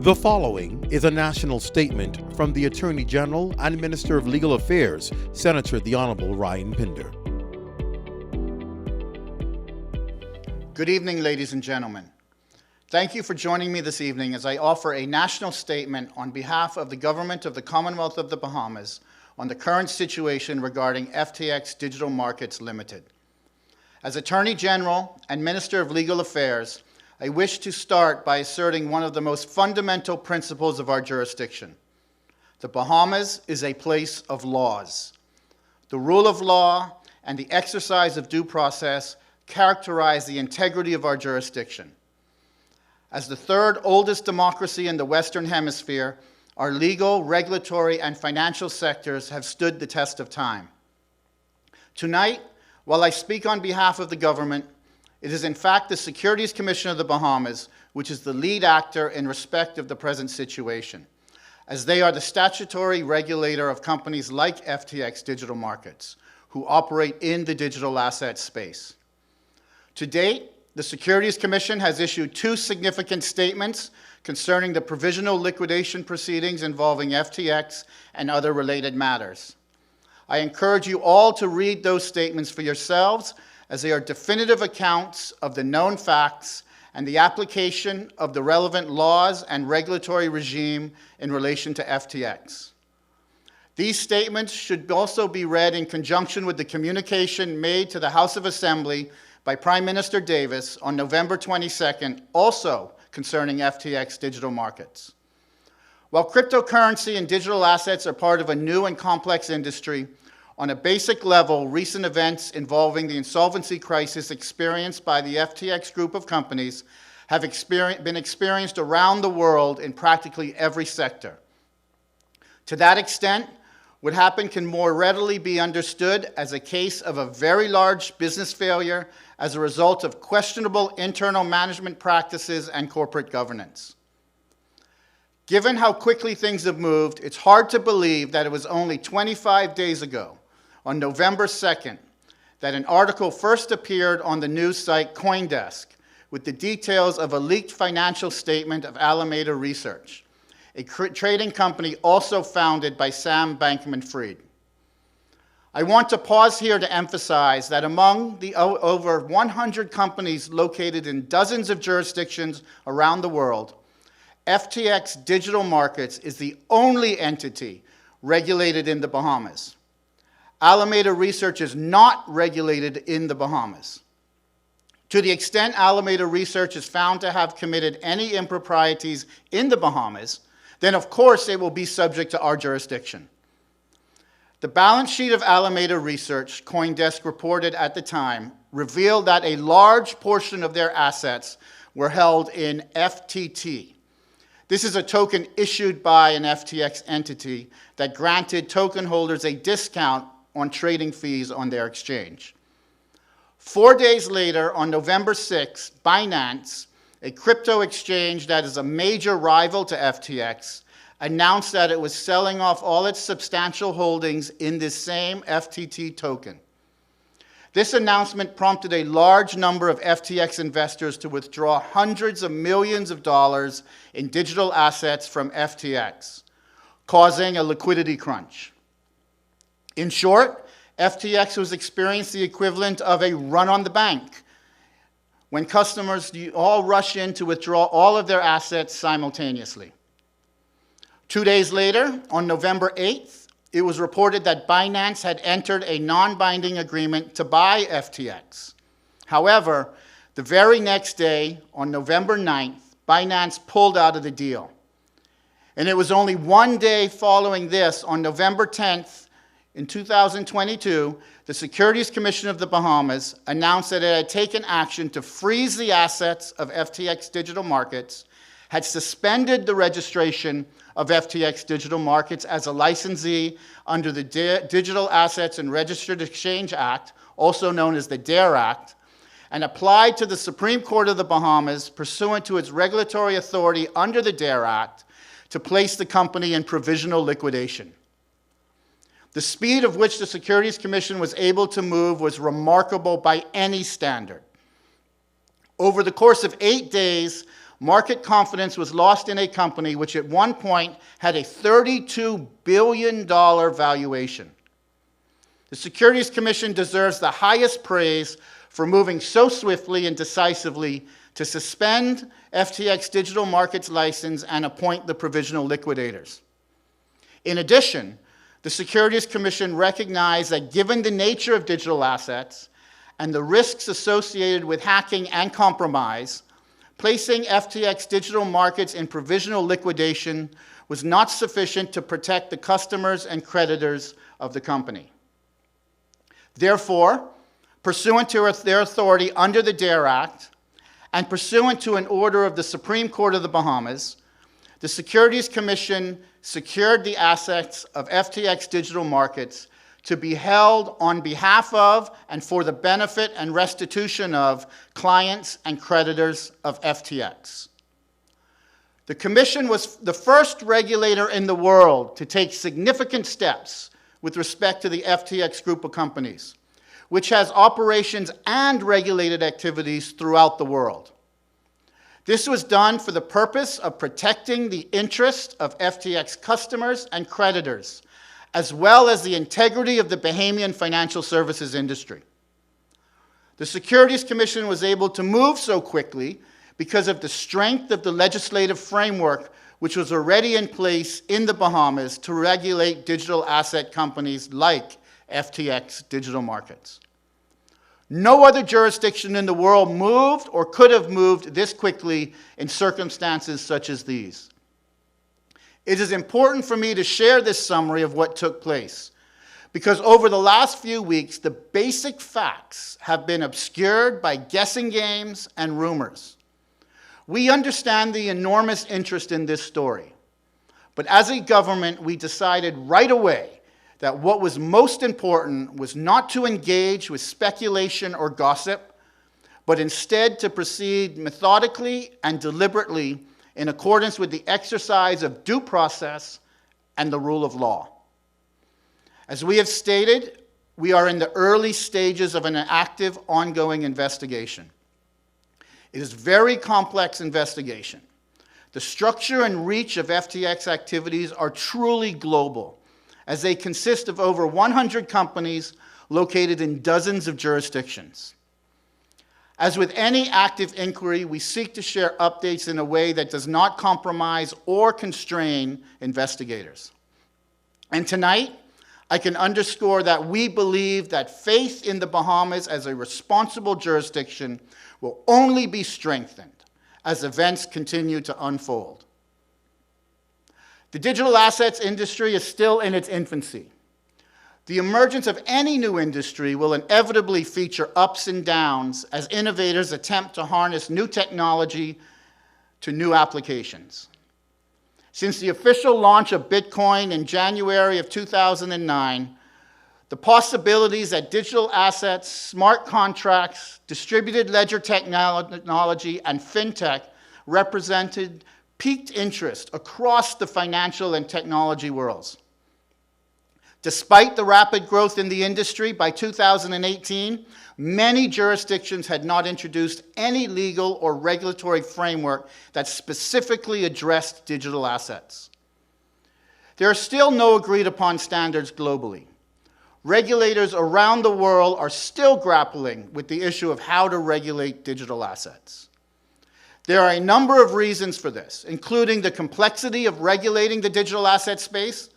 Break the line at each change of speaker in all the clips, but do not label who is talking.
The following is a national statement from the Attorney General and Minister of Legal Affairs, Senator the Honorable Ryan Pinder.
Good evening, ladies and gentlemen. Thank you for joining me this evening as I offer a national statement on behalf of the Government of the Commonwealth of the Bahamas on the current situation regarding FTX Digital Markets Limited. As Attorney General and Minister of Legal Affairs, I wish to start by asserting one of the most fundamental principles of our jurisdiction. The Bahamas is a place of laws. The rule of law and the exercise of due process characterize the integrity of our jurisdiction. As the third oldest democracy in the Western Hemisphere, our legal, regulatory, and financial sectors have stood the test of time. Tonight, while I speak on behalf of the government, it is in fact the Securities Commission of the Bahamas which is the lead actor in respect of the present situation, as they are the statutory regulator of companies like FTX Digital Markets, who operate in the digital asset space. To date, the Securities Commission has issued two significant statements concerning the provisional liquidation proceedings involving FTX and other related matters. I encourage you all to read those statements for yourselves, as they are definitive accounts of the known facts and the application of the relevant laws and regulatory regime in relation to FTX. These statements should also be read in conjunction with the communication made to the House of Assembly by Prime Minister Davis on November 22nd, also concerning FTX Digital Markets. While cryptocurrency and digital assets are part of a new and complex industry, on a basic level, recent events involving the insolvency crisis experienced by the FTX group of companies have been experienced around the world in practically every sector. To that extent, what happened can more readily be understood as a case of a very large business failure as a result of questionable internal management practices and corporate governance. Given how quickly things have moved, it's hard to believe that it was only 25 days ago, on November 2nd, that an article first appeared on the news site CoinDesk with the details of a leaked financial statement of Alameda Research, a trading company also founded by Sam Bankman-Fried. I want to pause here to emphasize that among the over 100 companies located in dozens of jurisdictions around the world, FTX Digital Markets is the only entity regulated in the Bahamas. Alameda Research is not regulated in the Bahamas. To the extent Alameda Research is found to have committed any improprieties in the Bahamas, then of course it will be subject to our jurisdiction. The balance sheet of Alameda Research, CoinDesk reported at the time, revealed that a large portion of their assets were held in FTT. This is a token issued by an FTX entity that granted token holders a discount on trading fees on their exchange. 4 days later, on November 6th, Binance, a crypto exchange that is a major rival to FTX, announced that it was selling off all its substantial holdings in this same FTT token. This announcement prompted a large number of FTX investors to withdraw hundreds of millions of dollars in digital assets from FTX, causing a liquidity crunch. In short, FTX was experiencing the equivalent of a run on the bank when customers all rush in to withdraw all of their assets simultaneously. 2 days later, on November 8th, it was reported that Binance had entered a non-binding agreement to buy FTX. However, the very next day, on November 9th, Binance pulled out of the deal. And it was only 1 day following this, on November 10th, in 2022, the Securities Commission of the Bahamas announced that it had taken action to freeze the assets of FTX Digital Markets, had suspended the registration of FTX Digital Markets as a licensee under the Digital Assets and Registered Exchange Act, also known as the DARE Act, and applied to the Supreme Court of the Bahamas, pursuant to its regulatory authority under the DARE Act, to place the company in provisional liquidation. The speed of which the Securities Commission was able to move was remarkable by any standard. Over the course of 8 days, market confidence was lost in a company which at one point had a $32 billion valuation. The Securities Commission deserves the highest praise for moving so swiftly and decisively to suspend FTX Digital Markets' license and appoint the provisional liquidators. In addition, the Securities Commission recognized that given the nature of digital assets and the risks associated with hacking and compromise, placing FTX Digital Markets in provisional liquidation was not sufficient to protect the customers and creditors of the company. Therefore, pursuant to their authority under the DARE Act, and pursuant to an order of the Supreme Court of the Bahamas, the Securities Commission secured the assets of FTX Digital Markets to be held on behalf of and for the benefit and restitution of clients and creditors of FTX. The Commission was the first regulator in the world to take significant steps with respect to the FTX group of companies, which has operations and regulated activities throughout the world. This was done for the purpose of protecting the interest of FTX customers and creditors, as well as the integrity of the Bahamian financial services industry. The Securities Commission was able to move so quickly because of the strength of the legislative framework which was already in place in the Bahamas to regulate digital asset companies like FTX Digital Markets. No other jurisdiction in the world moved or could have moved this quickly in circumstances such as these. It is important for me to share this summary of what took place, because over the last few weeks, the basic facts have been obscured by guessing games and rumors. We understand the enormous interest in this story, but as a government, we decided right away that what was most important was not to engage with speculation or gossip, but instead to proceed methodically and deliberately in accordance with the exercise of due process and the rule of law. As we have stated, we are in the early stages of an active, ongoing investigation. It is a very complex investigation. The structure and reach of FTX activities are truly global, as they consist of over 100 companies located in dozens of jurisdictions. As with any active inquiry, we seek to share updates in a way that does not compromise or constrain investigators. And tonight, I can underscore that we believe that faith in the Bahamas as a responsible jurisdiction will only be strengthened as events continue to unfold. The digital assets industry is still in its infancy. The emergence of any new industry will inevitably feature ups and downs as innovators attempt to harness new technology to new applications. Since the official launch of Bitcoin in January of 2009, the possibilities that digital assets, smart contracts, distributed ledger technology, and fintech represented piqued interest across the financial and technology worlds. Despite the rapid growth in the industry, by 2018, many jurisdictions had not introduced any legal or regulatory framework that specifically addressed digital assets. There are still no agreed upon standards globally. Regulators around the world are still grappling with the issue of how to regulate digital assets. There are a number of reasons for this, including the complexity of regulating the digital asset space,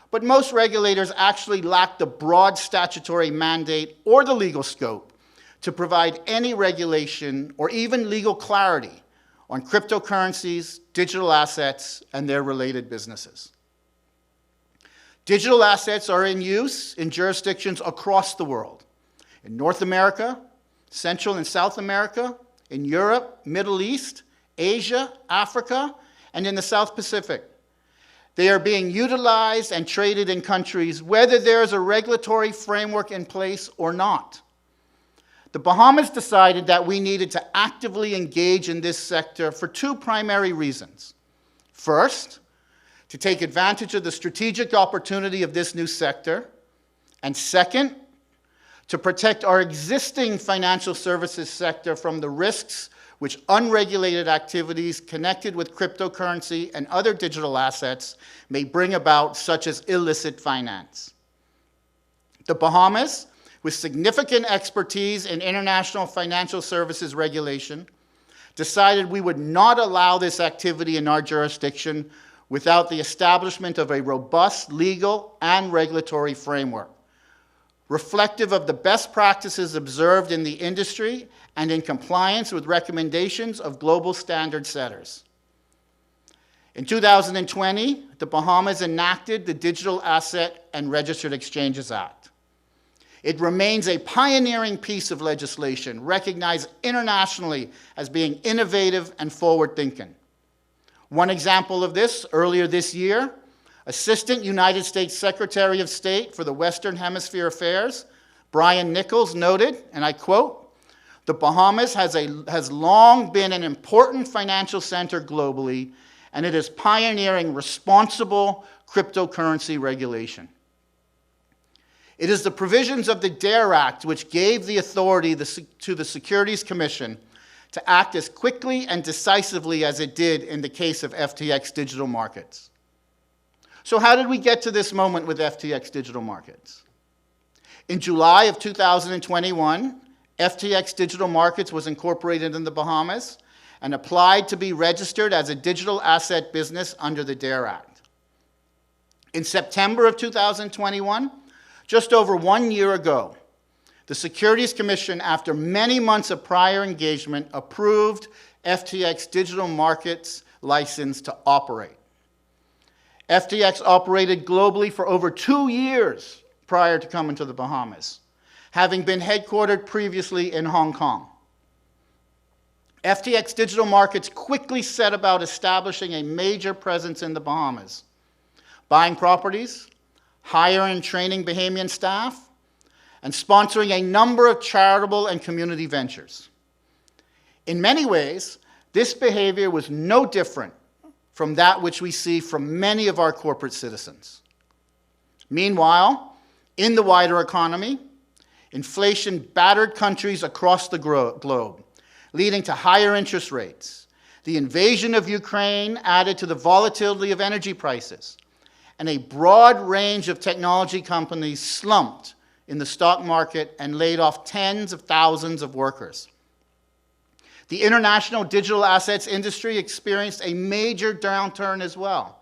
but most regulators actually lack the broad statutory mandate or the legal scope to provide any regulation or even legal clarity on cryptocurrencies, digital assets, and their related businesses. Digital assets are in use in jurisdictions across the world, in North America, Central and South America, in Europe, Middle East, Asia, Africa, and in the South Pacific. They are being utilized and traded in countries whether there is a regulatory framework in place or not. The Bahamas decided that we needed to actively engage in this sector for two primary reasons. First, to take advantage of the strategic opportunity of this new sector, and second, to protect our existing financial services sector from the risks which unregulated activities connected with cryptocurrency and other digital assets may bring about, such as illicit finance. The Bahamas, with significant expertise in international financial services regulation, decided we would not allow this activity in our jurisdiction without the establishment of a robust legal and regulatory framework, reflective of the best practices observed in the industry and in compliance with recommendations of global standard setters. In 2020, the Bahamas enacted the Digital Asset and Registered Exchanges Act. It remains a pioneering piece of legislation recognized internationally as being innovative and forward-thinking. One example of this, earlier this year, Assistant United States Secretary of State for the Western Hemisphere Affairs, Brian Nichols, noted, and I quote, "The Bahamas has long been an important financial center globally, and it is pioneering responsible cryptocurrency regulation." It is the provisions of the DARE Act which gave the authority to the Securities Commission to act as quickly and decisively as it did in the case of FTX Digital Markets. So how did we get to this moment with FTX Digital Markets? In July of 2021, FTX Digital Markets was incorporated in the Bahamas and applied to be registered as a digital asset business under the DARE Act. In September of 2021, just over 1 year ago, the Securities Commission, after many months of prior engagement, approved FTX Digital Markets' license to operate. FTX operated globally for over 2 years prior to coming to the Bahamas, having been headquartered previously in Hong Kong. FTX Digital Markets quickly set about establishing a major presence in the Bahamas, buying properties, hiring and training Bahamian staff, and sponsoring a number of charitable and community ventures. In many ways, this behavior was no different from that which we see from many of our corporate citizens. Meanwhile, in the wider economy, inflation battered countries across the globe, leading to higher interest rates. The invasion of Ukraine added to the volatility of energy prices, and a broad range of technology companies slumped in the stock market and laid off tens of thousands of workers. The international digital assets industry experienced a major downturn as well.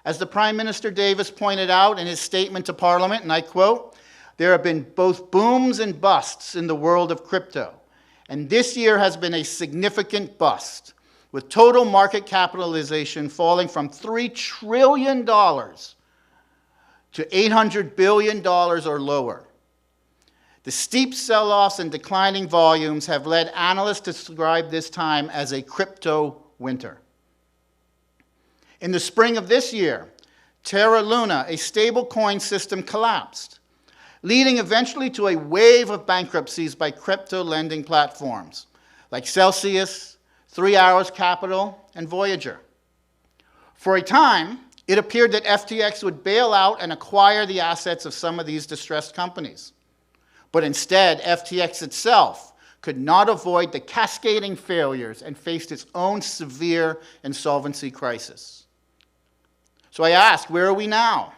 As the Prime Minister Davis pointed out in his statement to Parliament, and I quote, "There have been both booms and busts in the world of crypto, and this year has been a significant bust, with total market capitalization falling from $3 trillion to $800 billion or lower. The steep sell-offs and declining volumes have led analysts to describe this time as a crypto winter." In the spring of this year, Terra Luna, a stablecoin system, collapsed, leading eventually to a wave of bankruptcies by crypto lending platforms like Celsius, 3 Hours Capital, and Voyager. For a time, it appeared that FTX would bail out and acquire the assets of some of these distressed companies. But instead, FTX itself could not avoid the cascading failures and faced its own severe insolvency crisis. So I ask, where are we now?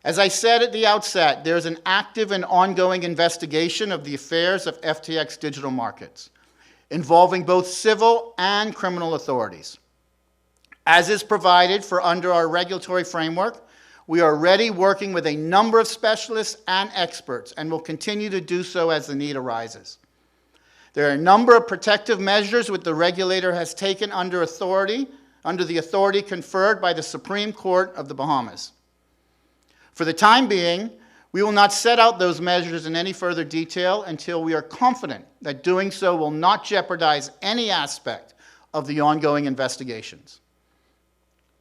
As I said at the outset, there is an active and ongoing investigation of the affairs of FTX Digital Markets, involving both civil and criminal authorities. As is provided for under our regulatory framework, we are already working with a number of specialists and experts and will continue to do so as the need arises. There are a number of protective measures which the regulator has taken under the authority conferred by the Supreme Court of the Bahamas. For the time being, we will not set out those measures in any further detail until we are confident that doing so will not jeopardize any aspect of the ongoing investigations.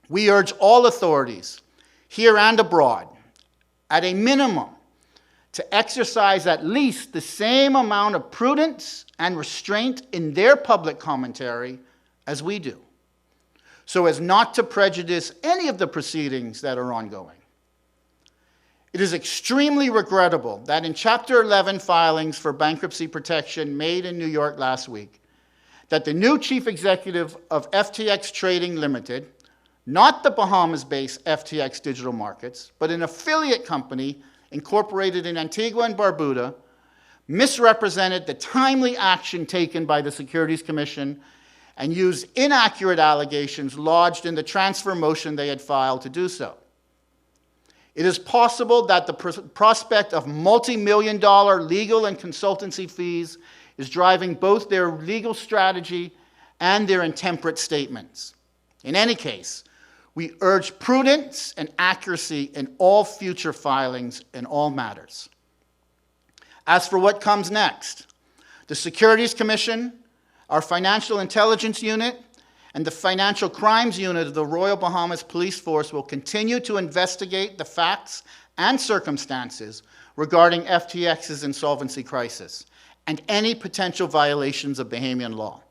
We urge all authorities, here and abroad, at a minimum, to exercise at least the same amount of prudence and restraint in their public commentary as we do, so as not to prejudice any of the proceedings that are ongoing. It is extremely regrettable that in Chapter 11 filings for bankruptcy protection made in New York last week, that the new chief executive of FTX Trading Limited, not the Bahamas-based FTX Digital Markets, but an affiliate company incorporated in Antigua and Barbuda, misrepresented the timely action taken by the Securities Commission and used inaccurate allegations lodged in the transfer motion they had filed to do so. It is possible that the prospect of multi-million-dollar legal and consultancy fees is driving both their legal strategy and their intemperate statements. In any case, we urge prudence and accuracy in all future filings in all matters. As for what comes next, the Securities Commission, our Financial Intelligence Unit, and the Financial Crimes Unit of the Royal Bahamas Police Force will continue to investigate the facts and circumstances regarding FTX's insolvency crisis and any potential violations of Bahamian law.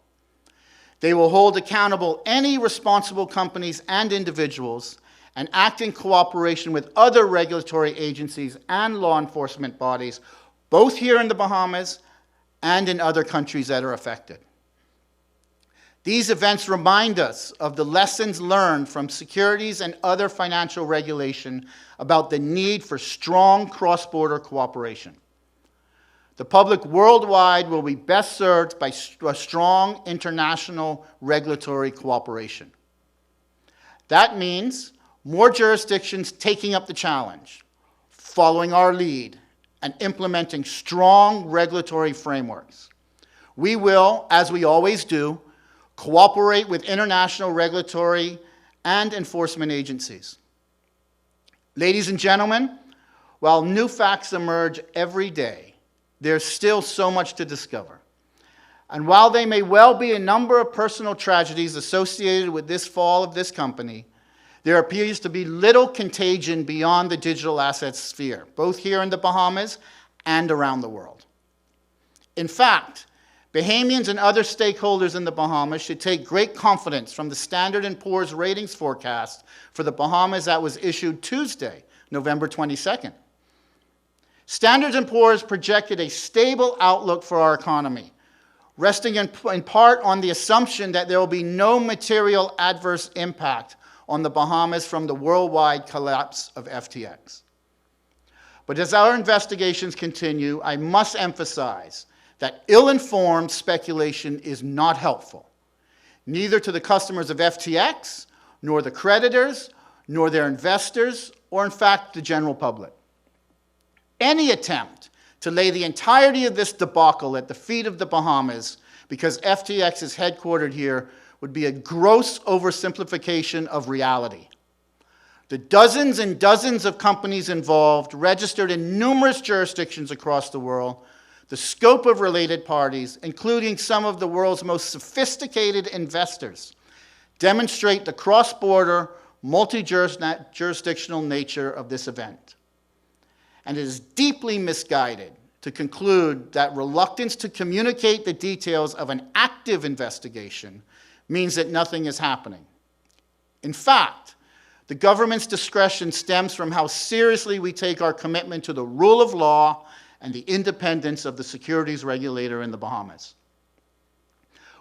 They will hold accountable any responsible companies and individuals and act in cooperation with other regulatory agencies and law enforcement bodies, both here in the Bahamas and in other countries that are affected. These events remind us of the lessons learned from securities and other financial regulation about the need for strong cross-border cooperation. The public worldwide will be best served by a strong international regulatory cooperation. That means more jurisdictions taking up the challenge, following our lead, and implementing strong regulatory frameworks. We will, as we always do, cooperate with international regulatory and enforcement agencies. Ladies and gentlemen, while new facts emerge every day, there's still so much to discover. And while there may well be a number of personal tragedies associated with this fall of this company, there appears to be little contagion beyond the digital assets sphere, both here in the Bahamas and around the world. In fact, Bahamians and other stakeholders in the Bahamas should take great confidence from the Standard & Poor's ratings forecast for the Bahamas that was issued Tuesday, November 22nd. Standard & Poor's projected a stable outlook for our economy, resting in part on the assumption that there will be no material adverse impact on the Bahamas from the worldwide collapse of FTX. But as our investigations continue, I must emphasize that ill-informed speculation is not helpful, neither to the customers of FTX, nor the creditors, nor their investors, or in fact, the general public. Any attempt to lay the entirety of this debacle at the feet of the Bahamas because FTX is headquartered here would be a gross oversimplification of reality. The dozens and dozens of companies involved, registered in numerous jurisdictions across the world, the scope of related parties, including some of the world's most sophisticated investors, demonstrate the cross-border, multi-jurisdictional nature of this event. And it is deeply misguided to conclude that reluctance to communicate the details of an active investigation means that nothing is happening. In fact, the government's discretion stems from how seriously we take our commitment to the rule of law and the independence of the securities regulator in the Bahamas.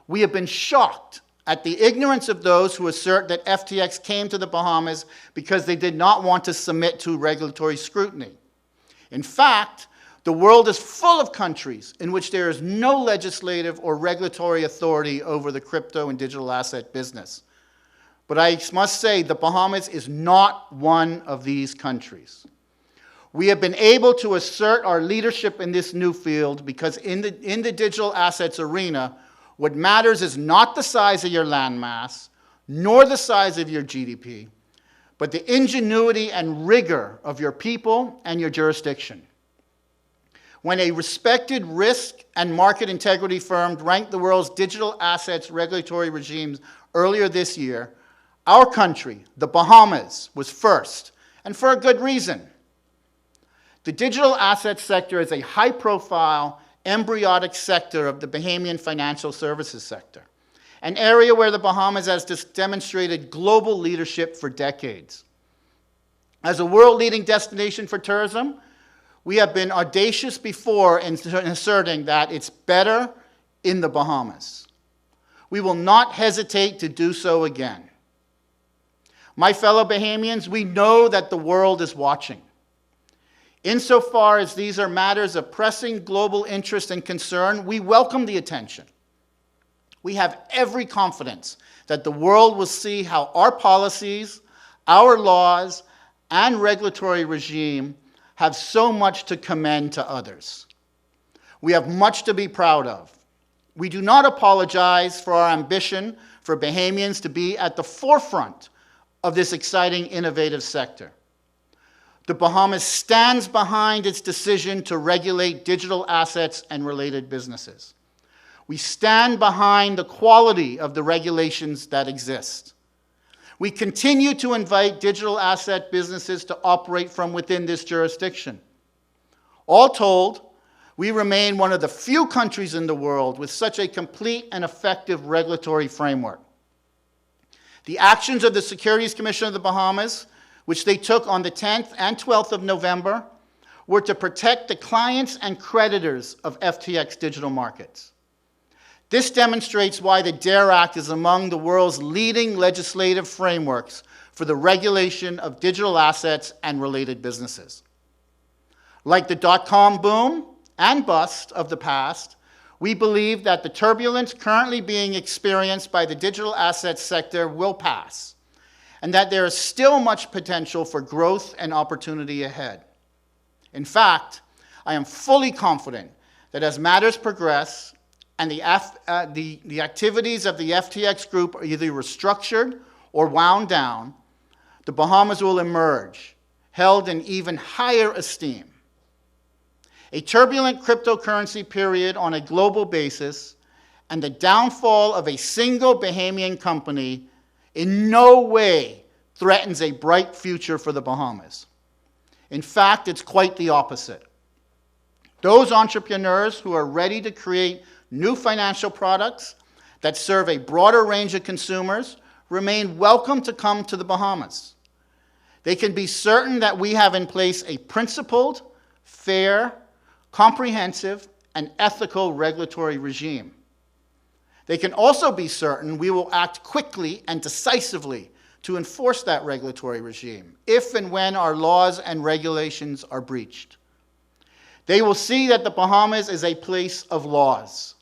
We have been shocked at the ignorance of those who assert that FTX came to the Bahamas because they did not want to submit to regulatory scrutiny. In fact, the world is full of countries in which there is no legislative or regulatory authority over the crypto and digital asset business. But I must say, the Bahamas is not one of these countries. We have been able to assert our leadership in this new field because in the digital assets arena, what matters is not the size of your landmass, nor the size of your GDP, but the ingenuity and rigor of your people and your jurisdiction. When a respected risk and market integrity firm ranked the world's digital assets regulatory regimes earlier this year, our country, the Bahamas, was first, and for a good reason. The digital assets sector is a high-profile, embryonic sector of the Bahamian financial services sector, an area where the Bahamas has demonstrated global leadership for decades. As a world-leading destination for tourism, we have been audacious before in asserting that it's better in the Bahamas. we will not hesitate to do so again. My fellow Bahamians, we know that the world is watching. Insofar as these are matters of pressing global interest and concern, we welcome the attention. We have every confidence that the world will see how our policies, our laws, and regulatory regime have so much to commend to others. We have much to be proud of. We do not apologize for our ambition for Bahamians to be at the forefront of this exciting, innovative sector. The Bahamas stands behind its decision to regulate digital assets and related businesses. We stand behind the quality of the regulations that exist. We continue to invite digital asset businesses to operate from within this jurisdiction. All told, we remain one of the few countries in the world with such a complete and effective regulatory framework. The actions of the Securities Commission of the Bahamas, which they took on the 10th and 12th of November, were to protect the clients and creditors of FTX Digital Markets. This demonstrates why the DARE Act is among the world's leading legislative frameworks for the regulation of digital assets and related businesses. Like the dot-com boom and bust of the past, we believe that the turbulence currently being experienced by the digital assets sector will pass, and that there is still much potential for growth and opportunity ahead. In fact, I am fully confident that as matters progress and the activities of the FTX group are either restructured or wound down, the Bahamas will emerge, held in even higher esteem. A turbulent cryptocurrency period on a global basis and the downfall of a single Bahamian company in no way threatens a bright future for the Bahamas. In fact, it's quite the opposite. Those entrepreneurs who are ready to create new financial products that serve a broader range of consumers remain welcome to come to the Bahamas. They can be certain that we have in place a principled, fair, comprehensive, and ethical regulatory regime. They can also be certain we will act quickly and decisively to enforce that regulatory regime if and when our laws and regulations are breached. They will see that the Bahamas is a place of laws.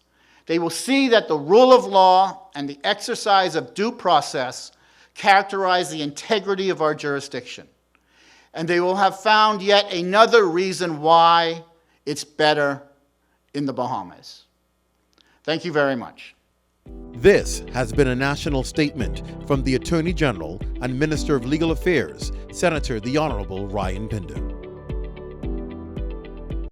They will see that the rule of law and the exercise of due process characterize the integrity of our jurisdiction. And they will have found yet another reason why it's better in the Bahamas. Thank you very much.
This has been a national statement from the Attorney General and Minister of Legal Affairs, Senator the Honorable Ryan Pinder.